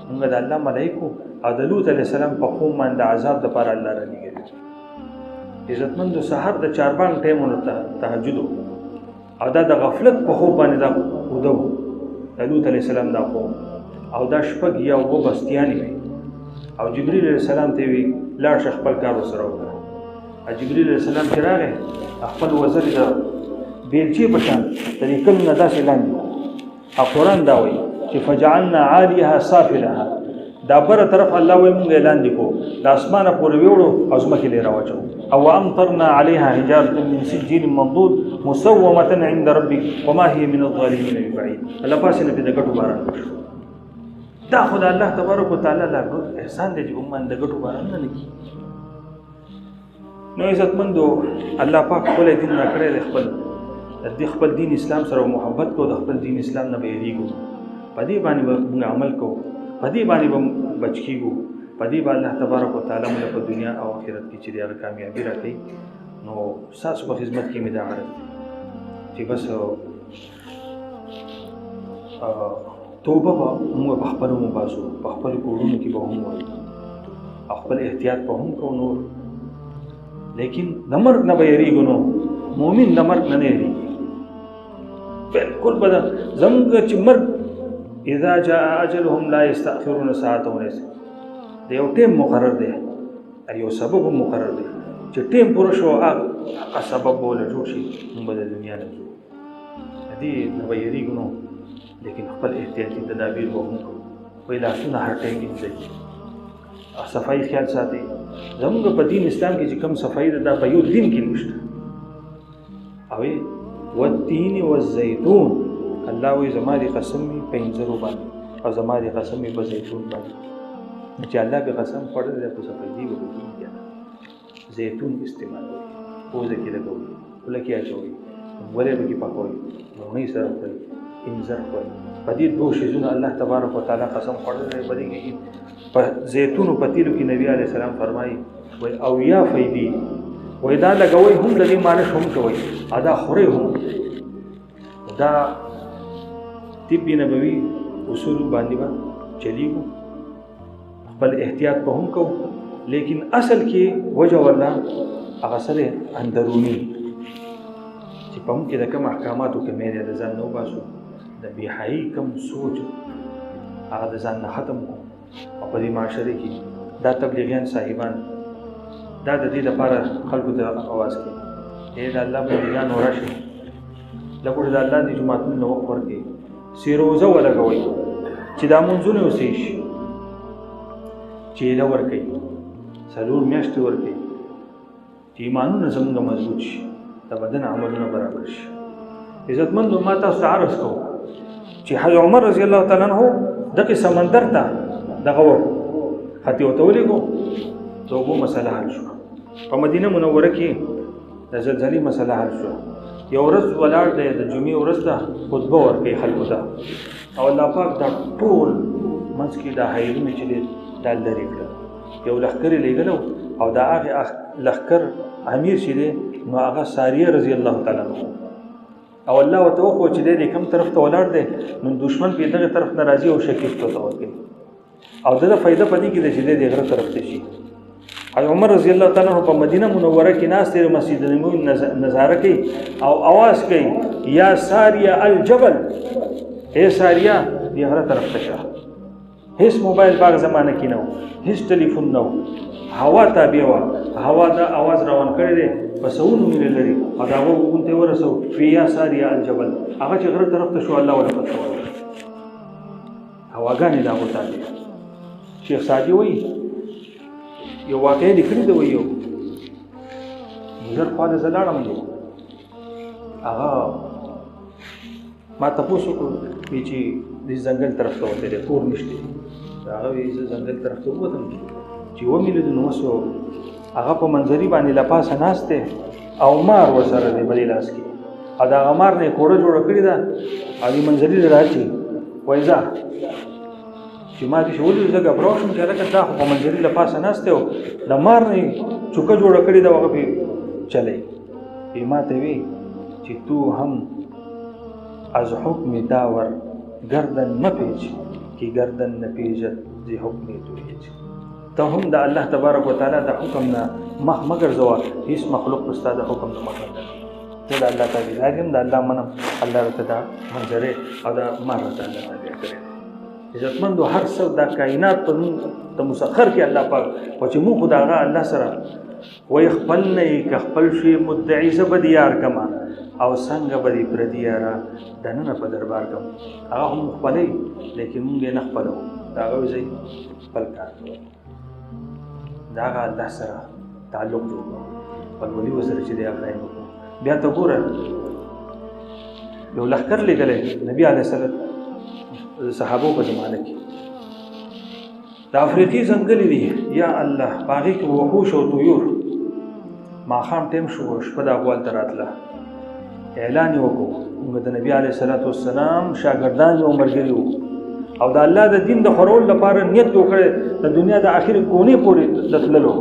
موږ د الله ملائکو او د لوط علیه السلام په قوم باندې عذاب د پر الله را لګي عزتمند سحر د 4 بانګ ټیمونو ته تهجد او دا د غفلت په خوب باندې دا ودو د لوط علیه السلام دا قوم او دا شپږ یا و بستیانی وي او جبرئیل علیه السلام ته وی لاړ خپل کار وسره وکړه جبرئیل علیه السلام چې راغی خپل وزر د بیلچې په شان طریقې نه داسې لاندې او قرآن دا وایي چې فجعلنا عالیها سافلها دا بره طرف الله وایي موږ اعلان دی کو د اسمانه پورې ویوړو او ځمکې لري راوچو او امطرنا عليها حجاره من سجيل منضود مسومه عند ربك وما هي من الظالمين ببعيد الله پاسه نه د ګټو باران وشو دا خدای الله تبارک وتعالى لا احسان دی چې موږ د ګټو باران نه لګي نو عزتمندو الله پاک خپل دین را کړی دی خپل دین اسلام سره محبت کو د خپل دین اسلام نه بیریږو په دې باندې موږ عمل کو په دې باندې بچ کیږو په دې باندې الله تبارک وتعالى موږ په دنیا او آخرت کې چې هغه کامیابی راکړي نو ساس په خدمت کې مې دا غواړم چې بس توبه موږ په خپل مباسو په خپل کورونو کې به هم وایو خپل احتیاط په هم کو نور لیکن د مرګ نه به یریږو نو مؤمن د مرګ نه یریږي بالکل به زموږ چې مرګ اذا جاء اجلهم لا يستأخرون ساعة ونصف د یو ټیم مقرر دی یو سبب مقرر دی چې ټیم پوره شو هغه سبب بوله جوړ شي موږ به د دنیا نه ځو دې نه به یریږو نو لیکن خپل احتیاطي تدابیر به هم کوو وایي لاسونه هر ټیم کېږدئ صفائی خیال ساتي زموږ په دین اسلام کې چې کوم صفائی ده دا په یو دین کې نشته او والتین والزیتون الله وی زما دي قسم می په انځرو باندې او زما دي قسم می په زیتون باندې چې الله به قسم پړل ده په صفائی دی وګورئ زیتون استعمال پوزه کې لګوي ولکه اچوي ولې به کې پاکوي نو نه سره کوي انځر کوي په دې دوه شیزونه الله تبارک وتعالى قسم پړل دی په دې کې په زیتون په تیلو کې نبی علیه السلام فرمایي وای او یا فیدی وای دا لګوي هم د دې مالش هم کوي ادا خوري هم دا طب نبوي اصول باندې با چلیږو خپل احتیاط په هم کو لیکن اصل کې وجه ولا هغه سره اندرونی چې په موږ کې د کوم احکاماتو کې مې د ځان نو باسو د بهای کم سوچ هغه د ځان نه ختم کو او په دې معاشره کې دا تبلیغیان صاحبان دا د دې لپاره خلکو ته आवाज کوي چې دا الله بندگان ورشي لکه دا الله د جمعتون نو ورکي سیروزه ولګوي چې دا منځونه وسې شي چې دا ورکي سلور میاشتې ورکي چې ایمانونه زموږ مضبوط شي د بدن عملونه برابر شي عزتمندو ما تاسو عرض کوم چې حضرت عمر رضی الله تعالی عنہ دغه سمندر ته دغه خطي وتولګو توبو مسله حل شو په مدینه منوره کې د زلزلې مسله حل شو یو ورځ ولاړ دی د جمعې ورځ ده خطبه ورکوي خلکو ته او الله پاک دا ټول منځ کې دا حیرونه چې دی دا لرې کړل یو لښکر یې لېږلو او د هغې لښکر امیر چې دی نو هغه ساریه رضی الله تعالی عنه او الله ورته وښود چې دی کوم طرف ته ولاړ دی نو دشمن په دغه طرف نه راځي او شکیف ته ورکوي او دغه فایده پدې کې ده چې دی غره طرف ته شي. عمر رضی الله تعالی عنہ په مدینه منوره کې ناست دی مسجد نبوي نظاره کوي او आवाज کوي یا ساریه الجبل، اے ساریه دی غره طرف ته شه. هیڅ موبایل باغ زمانه کې نه و، هیڅ ټلیفون نه و، هوا تابع وه، هوا دا आवाज روان کړی دی په سونو میله لري او دا هغه اونته ورسو یا ساریه الجبل، هغه چې غره طرف ته شو الله ولا فتح ورکړه، هواګانې دا هغو تابع. شیخ سعدي وایي یو واقعي لیکلي ده، وایي یو بزرګ خواله زه لاړم دی هغه ما تپوس وکړو چې د ځنګل طرف ته وتلی دی، کور نشته. هغه وایي زه ځنګل طرف ته ووتم چې ومې لیدو نو اوس هغه په منظري باندې له پاسه ناست دی او مار ورسره دی بلې لاس کې او د هغه مار نه یې کوړه جوړه کړې ده او دې منظري له راچي وایي ځه چې ما دې ولې زه ګبراو شوم چې هلکه دا خو په منظري له پاسه ناست دی او د مار نه یې چوکه جوړه کړې ده هغه پې چلی. ما ته وی چې تو هم از حکم داور گردن مپیچ که گردن نپیچد زی حکم تو هیچ. ته هم د الله تبارک وتعالی د حکم نه مخ مگر زوا، هیڅ مخلوق پستا د حکم نه مخ نه ته د الله تابعدار یم، د الله منم، الله راته دا منظرې او دا مار راته الله تابع کړی. عزتمندو هر څه دا کائنات په ته مسخر کړي الله پاک، خو چې موږ خو د هغه الله سره وایي خپل نه یې که خپل شي مدعي زه به دې یار کما او څنګه به دې پردي یاره دننه په دربار کم. هغه هم خپلی لیکن موږ یې نه خپلوو، د هغه وځئ خپل کار کوو، د هغه الله سره تعلق جوړ کړو، خپل ولي ورسره چې دی هغه قایم وکړو. بیا ته ګوره یو لښکر لېږلی نبي علیه السلام صحابو په زمانه کې د افریقي ځنګلې دي یا الله په هغې کې وحوش او طیور. ماښام ټیم شو شپه د اقوال ته راتله، اعلان یې وکړو موږ د نبي علیه السلام شاګردان یو ملګري وو او د الله د دین د خورولو لپاره نیت وکړی د دنیا د آخري کونې پورې د تللو.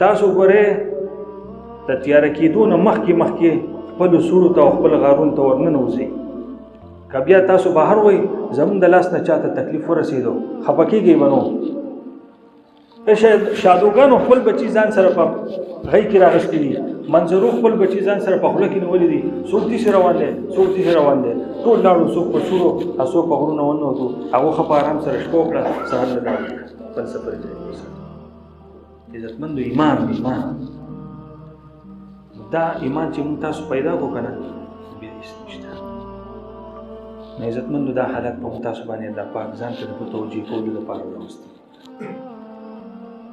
تاسو ګورئ د تیاره کېدو نه مخکې خپلو سوړو ته او خپل غارونو ته ورننوځئ. که بیا تاسو بهر وئ زموږ د لاس نه چاته تکلیف ورسېدو خفه کېږئ به نو. شادوګانو خپل بچي ځان سره په غۍ کې راغستي دي، منظرو خپل بچي ځان سره په خوله کې نیولي دي، څوک داسې روان دی څوک داسې روان دی، ټول لاړو، څوک په سورو او څوک په غرونو وننوتو. هغو ښه په ارام سره شپه وکړه، سهار له لاړ خپل سفر جاري وساتو. عزتمندو ایمان دا ایمان چې موږ تاسو پیدا کړو که نه بیا هېڅ نشته. نو عزتمندو دا حالت په موږ تاسو باندې الله پاک ځان ته د توجه کولو لپاره راوستی.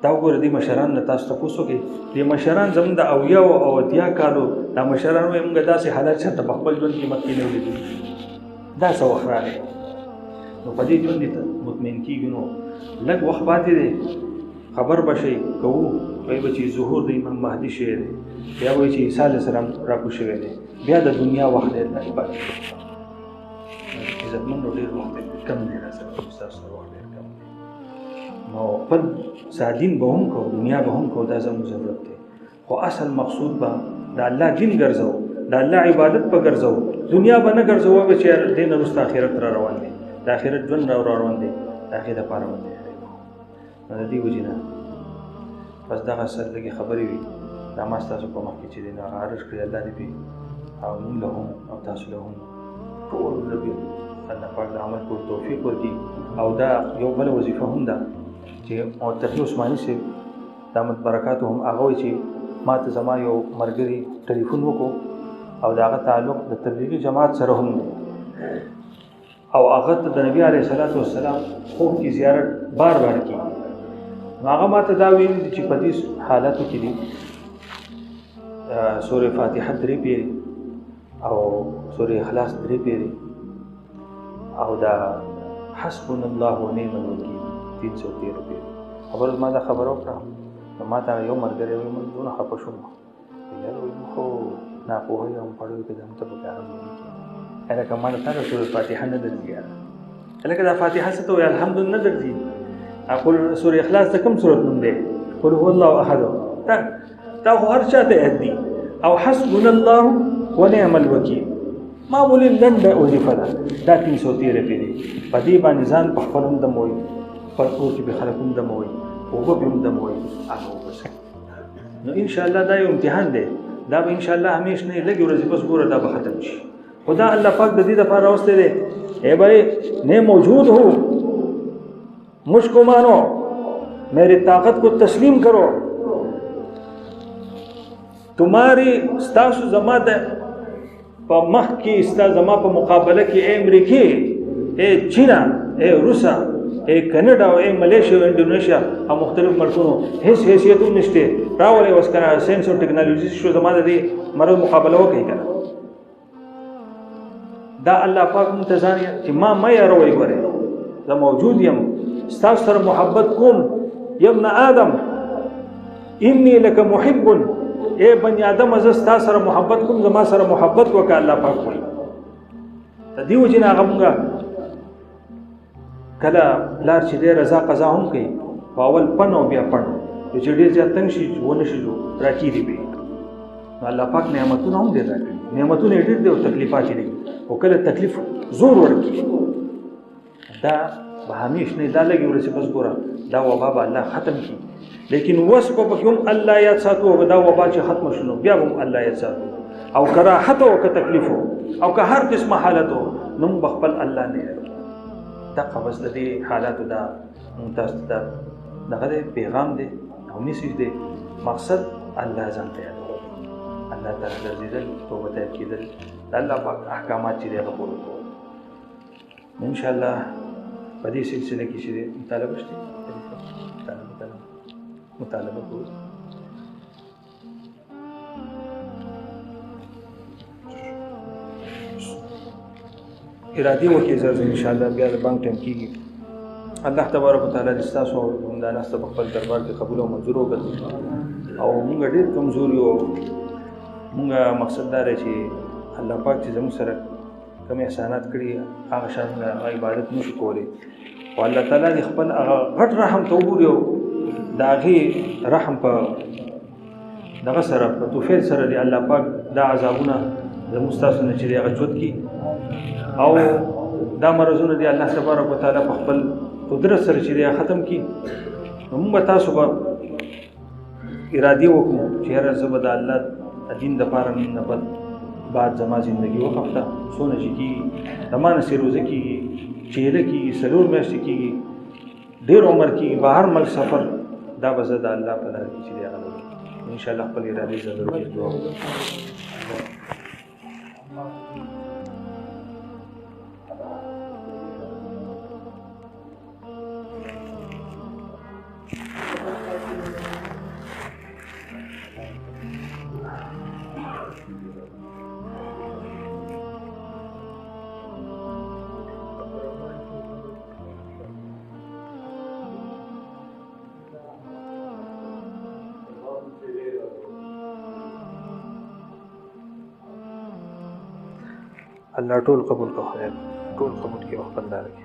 دا وګوره دې مشران نه تاسو تپوس وکړئ، دې مشران زموږ د 80 او 80 کالو دا مشران وایي موږ داسې حالت چېرته په خپل ژوند کې مخکې نه ولیدلي، دا څه وخت راغی. نو په دې ژوند ته مطمئن کېږو. نو لږ وخت پاتې دی، خبر به شئ کوو وایي به چې ظهور د امام مهدي شوی دی، بیا وایي چې عیسی علیه السلام راکوز شوی دی، بیا د دنیا وخت دی لږ پاتې دی. عزتمندو ډېر وخت کم دی راسره، ستاسو سره وخت ډېر کم دی. نو خپل دین به هم کوو، دنیا به هم کوو، دا زموږ ضرورت دی. خو اصل مقصود به د الله دین ګرځوو، د الله عبادت به ګرځوو، دنیا به نه ګرځوو چې دې نه وروسته آخرت را روان دی، د آخرت ژوند را روان دی، د هغې دپاره به تیاری کوو. نو د دې وجې نه بس دغه سر لږې خبرې وي دا ما ستاسو په مخ کې چې دی نو هغه عرض کړي. الله دې پې او موږ له هم او تاسو له هم ټول لږ الله پاک د عمل کولو توفیق ورکړي. او دا یو بله وظیفه هم ده چې تقي عثماني صاحب دامت برکاتو هم هغه وایي چې ما ته زما یو ملګري ټلیفون وکړو او د هغه تعلق د تبلیغي جماعت سره هم دی او هغه ته د نبي علیه السلام خوب کې زیارت بار کېږي. نو هغه ما ته دا ویلي دي چې په دې حالاتو کې دي سورې فاتحه 3 پیري او سورې اخلاص 3 پیري او دا حسبنا الله ونعم الوکیل 313 پیري. خبره ما دا خبره وکړه نو ما ته یو ملګری وایي موږ دونه خفه شوم، یار وایي موږ خو ناپوهه یم پړیو کې دم ته په کار نه هلکه ما ته دا سورې فاتحه نه درځي، هلکه دا فاتحه څه ته وایي الحمدلله نه درځي. اقول سورې اخلاص ته کوم سورت نوم دی؟ قل هو الله احد. دا خو هر چا ته یاد دي. او حسبنا الله ونعم الوکیل. معمولی لنډه وظیفه ده دا 313 روپۍ دي. په دې باندې ځان په خپل هم دموي، په کور کې به خلک هم دموي، اوبه به هم دموي، هغه وبسئ. نو انشاءالله دا یو امتحان دی، دا به انشاءالله همیش نه لږې ورځې بس ګوره دا به ختم شي. خدا الله پاک د دې دپاره راوستی دی اے بھائی میں موجود ہوں، مجھ کو مانو، میری طاقت کو تسلیم کرو. تمہاری ستاسو زما د په مخ کې ستا زما په مقابله کې اے امریکې، اے چینا، اے روسا، اے کنډا او اے ملیشیا او انډونیشیا او مختلف ملکونو هیڅ حیثیت هم نشته. راولئ اوس که نه ساینس او ټکنالوژي شو زما د دې مرض مقابله وکړئ که نه. دا الله پاک مونږ ته ځان چې ما مه یاروئ، ګورئ زه موجود یم، ستاسو سره محبت کوم. یا ابن آدم انی لک محب، اے بنی آدم زه ستا سره محبت کوم، زما سره محبت وکړه. الله پاک وایي د دې وجې نه هغه مونږ کله پلار چې دی رضا قضا هم کوي، په اول پن او بیا پن، چې ډېر زیات تنګ شي ونه شي راکېږي به. نو الله پاک نعمتونه هم ډېر راکړي، نعمتونه یې ډېر دي او تکلیفات یې دي، او کله تکلیف زور ورکړي دا به همیش نه، دا لږې ورځې بس ګوره دا وبا به الله ختم کړي. لیکن وس په پکې هم الله یاد ساتو، او دا وبا چې ختم شنو بیا به هم الله یاد ساتو. او که راحت او که تکلیف او که هر قسمه حالت نو موږ به خپل الله نه یادو. دغه بس د دې حالاتو دا تاسو ته دغه پیغام دی او میسیج دی. مقصد الله ځان ته یادول، الله تعالی رضیدل، توبه ته کېدل، د الله پاک احکامات چې دی هغه پوره کول. انشاءالله په دې سلسله کې چې دی مطالبه شته مطالبه کوو. ارادي وکړئ زر انشاءالله بیا د بانک ټایم کېږي. الله تبارک وتعالی دې ستاسو همدا ناسته په خپل دربار کې قبول او منظور وګرځي. او موږ ډېر کمزور یو، موږ مقصد دا دی چې الله پاک چې زموږ سره کوم احسانات کړي هغه شان هغه عبادت نشو کولی، او الله تعالی دې خپل هغه غټ رحم ته وګوري او د هغې رحم په دغه سره په توفیل سره دې الله پاک دا عذابونه زموږ ستاسو نه چې دی هغه چوت کړي، او دا مرضونه دې الله تبارک وتعالی په خپل قدرت سره چې دی ختم کړي. نو موږ به تاسو به ارادي وکړو چې یاره زه به د الله دین دپاره نه بعد زما زندگی وقفته څونه چې کېږي د ما نه روزه کېږي، چیله کېږي، 4 میاشتې کېږي، ډېر عمر کېږي، بهر ملک سفر، دا به زه د الله په لاره کې چې دی هغه وکړم. انشاءالله خپل ارادې زه ضروري دعا وکړم. الله ټول قبول کړه، خدای ټول قبول کړي، خپل لار کې.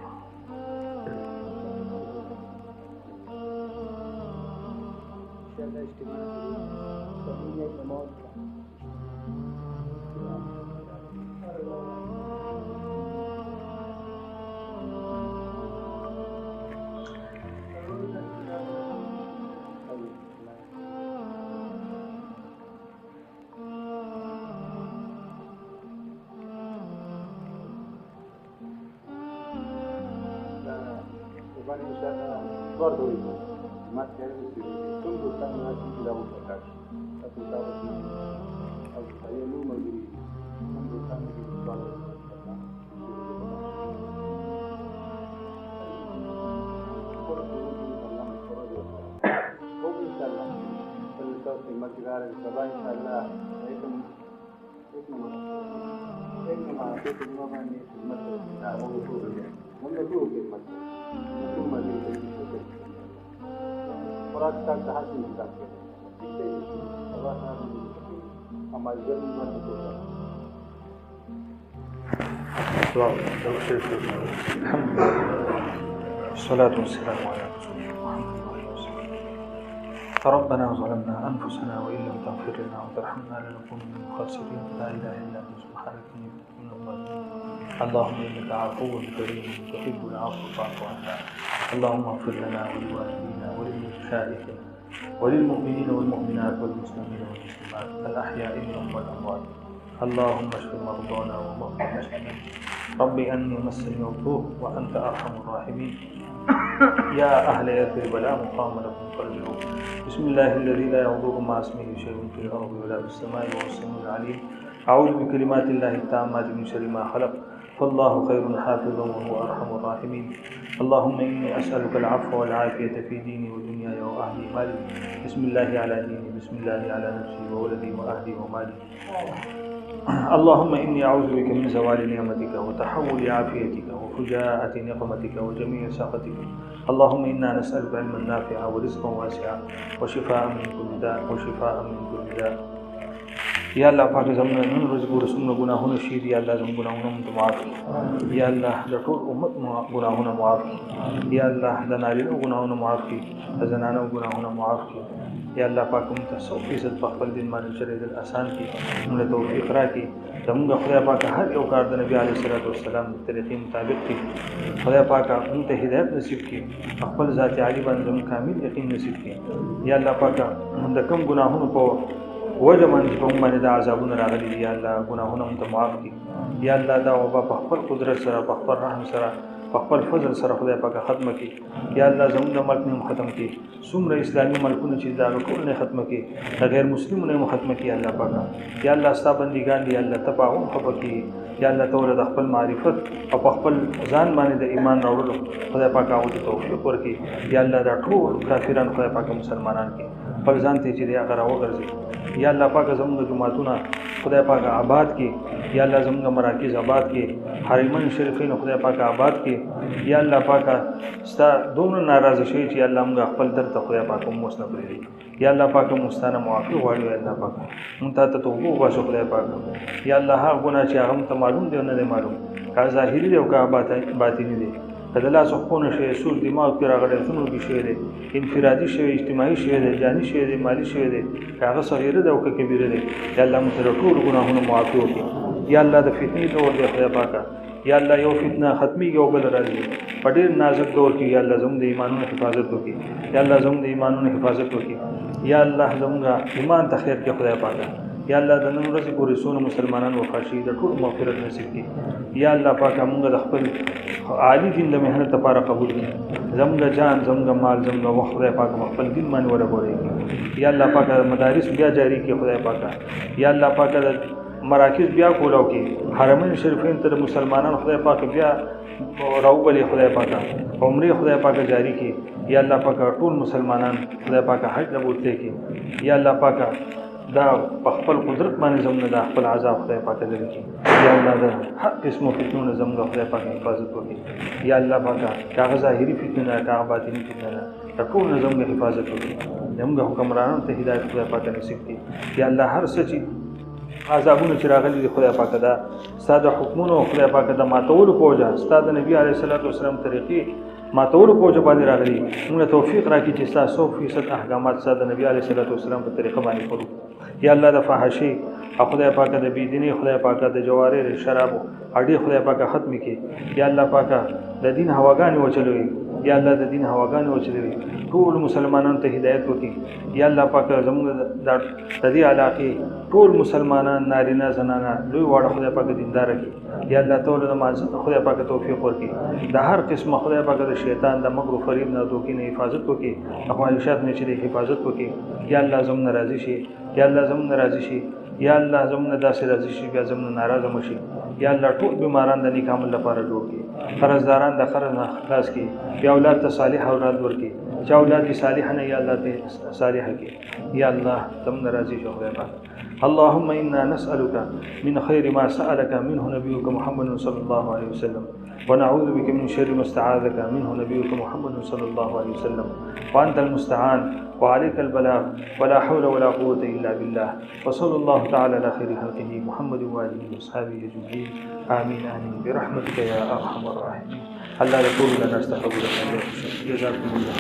الصلاة والسلام على رسول الله. ربنا ظلمنا أنفسنا وإن لم تغفر لنا وترحمنا لنكون من الخاسرين. لا إله إلا أنت سبحانك إني كنت من الظالمين. اللهم إنك عفو كريم تحب العفو فاعف عنا. اللهم اغفر لنا ولوالدينا ولمشايخنا وللمؤمنين والمؤمنات والمسلمين والمسلمات الأحياء منهم والأموات. اللهم اشف مرضانا ومرضى المسلمين. رب أني مسني الضر وأنت أرحم الراحمين. يا أهل يثرب لا مقام لكم فارجعوا. بسم الله الذي لا يضر مع اسمه شيء في الأرض ولا في السماء وهو السميع العليم. أعوذ بكلمات الله التامات من شر ما خلق. فالله خير حافظا وهو أرحم الراحمين. اللهم إني أسألك العفو والعافية في ديني ودنياي وأهلي مالي. بسم الله على ديني، بسم الله على نفسي وولدي وأهلي ومالي. اللهم إني أعوذ بك من زوال نعمتك وتحول عافيتك وفجاءة نقمتك وجميع سخطك. اللهم إنا نسألك علما نافعا ورزقا واسعا وشفاء من كل داء وشفاء من كل داء. یا الله پاک زموږ نن ورځ ګوره څومره ګناهونه شوي دي. یا الله زموږ ګناهونه موږ ته معاف کړي. یا الله د ټول امت ګناهونه معاف کړي. یا الله د نارینه ګناهونه معاف کړي، د زنانو ګناهونه معاف کړي. یا الله پاک موږ ته 100% په خپل دین باندې چلېدل اسان کړي، موږ ته توفیق راکړي. زموږ خدای پاک هر یو کار د نبي علیه الصلاة والسلام د طریقې مطابق کړي. خدای پاک موږ ته هدایت نصیب کړي، خپل ذات عالی باندې زموږ کامل یقین نصیب کړي. یا الله پاک د کوم ګناهونو په وجه باندې په موږ باندې د عذابونه راغلي دي، یا الله ګناهونه موږ ته معاف کړي. یا الله دا وبا په خپل قدرت سره، په خپل رحم سره، په خپل فضل سره خدای پاک ختمه کړي. یا الله زموږ د ملک نه ختم کړي. څومره اسلامي ملکونه چې دا ټول نه ختمه کړي، د غیر مسلمانو نه ختمه کړي. الله پاک یا الله ستا بندګان دي، الله ته په هغه خبر کړي. یا الله تعالی د خپل معرفت او په خپل ځان باندې د ایمان راوړلو خدای پاک هغه ته توفیق ورکړي. یا الله دا ټول کافرانو خدای پاک مسلمانان کړي، خپل ځان ته چې دی هغه راوګرځي. یا الله پاک زموږ جماعتونه خدای پاک آباد کړي. یا الله زموږ مراکز آباد کړي، حرمین شریفین خدای پاک آباد کړي. یا الله پاک ستا دومره ناراضه شوي چې الله موږ خپل در ته خدای پاک موږ نه پرېږدي. یا الله پاک موږ ستانه معافي غواړو. یا الله پاک موږ ته توبه وباسو خدای پاک. یا الله هغه ګناه چې هغه موږ ته معلوم دی او نه دی معلوم، که ظاهري دی او که باطني دی، که د لاس خونه شوی، سور دماغ کې راغلی، څومره کې شوی دی، انفرادي شوی، اجتماعي شوی دی، جاني شوی دی، مالي شوی دی، که هغه صغیره دی او که کبیره دی. یا الله موږ ته د ټولو ګناهونو معافي وکړي. یا الله د فتنې دور دی خدای پاکه. یا الله یو فتنه ختمېږي او بل راځي په ډېر نازک دور کې. یا الله زموږ د ایمانونو حفاظت وکړي. یا الله زموږ د ایمانونو حفاظت وکړي. یا الله زموږ ایمان ته خیر کړي خدای پاکه. یا الله د نن ورځې پورې څونه مسلمانان وفات شي د ټولو مغفرت نصیب کړي. یا الله پاکه موږ د خپل عالی دین د محنت لپاره قبول کړي. زموږ جان، زموږ مال، زموږ وخت خدای پاکه خپل دین باندې ولګوي. یا الله پاکه مدارس بیا جاری کړي خدای پاکه. یا الله پاکه مراکز بیا کولاو کې، حرمین شریفین ته مسلمانان خدای پاک بیا راوبلې خدای پاکه، عمرې خدای پاکه جاری کړي. یا الله پاکه ټول مسلمانان خدای پاکه حج ته بوتلې کړي. یا الله پاکه دا په خپل قدرت باندې زموږ د خپل عذاب خدای پاکه لري کړي. یا الله د هر قسمو فتنو زموږ خدای پاکه حفاظت وکړي. یا الله پاکه هغه ظاهري فتنه ده، هغه باطني فتنه ده، د ټول زموږ حفاظت وکړي. زموږ حکمرانانو ته هدایت خدای پاکه نصیب کړي. یا الله هر څه چې عذابونه چې راغلي دي خدای پاکه دا ستا د حکمونو خدای پاکه د ماتولو په وجه، ستا د نبي علیه الصلاة والسلام طریقې ماتولو په وجه باندې راغلي. موږ توفیق راکړي چې ستا 100% احکامات ستا د نبي علیه الصلاة والسلام په طریقه باندې کړو. یا الله د فحاشۍ او خدای پاکه د بېدینۍ خدای پاکه د جوارې د شرابو اډې خدای پاکه ختم کړي. یا الله پاکه د دین هواګانې وچلوي. یا الله د دین هواګانې وچلوي، ټول مسلمانانو ته هدایت وکړي. یا الله پاکه زموږ د دې علاقې ټول مسلمانان نارینه زنانه لوی واړه خدای پاکه دیندار کړي. یا الله تعالی د مازه خدای پاکه توفیق ورکړي. د هر قسمه خدای پاکه د شیطان د مکر او فریب نه دوکې نه حفاظت وکړي، د خواهشات نه چې حفاظت وکړي. یا الله زموږ راضي شي. یا الله زموږ راضي شي. یا الله زموږ داسې راضي شي بیا زموږ ناراضه مشي. یا الله ټول بیماران د نیک عمل لپاره جوړ کړي، قرضداران د قرض نه خلاص کړي. یا اولاد ته صالح اولاد ورکړي، چې اولاد دې صالح نه یا الله ته صالح کړي. یا الله زموږ راضي شي خدای پاک. اللهم إنا نسألك من خير ما سألك منه نبيك محمد صلى الله عليه وسلم، ونعوذ بك من شر ما استعاذك منه نبيك محمد صلى الله عليه وسلم، وأنت المستعان وعليك البلاغ ولا حول ولا قوة إلا بالله. وصلى الله تعالى على خير خلقه محمد وآله وأصحابه أجمعين. آمين آمين برحمتك يا أرحم الراحمين. الله يقول لنا استغفر الله. جزاكم الله.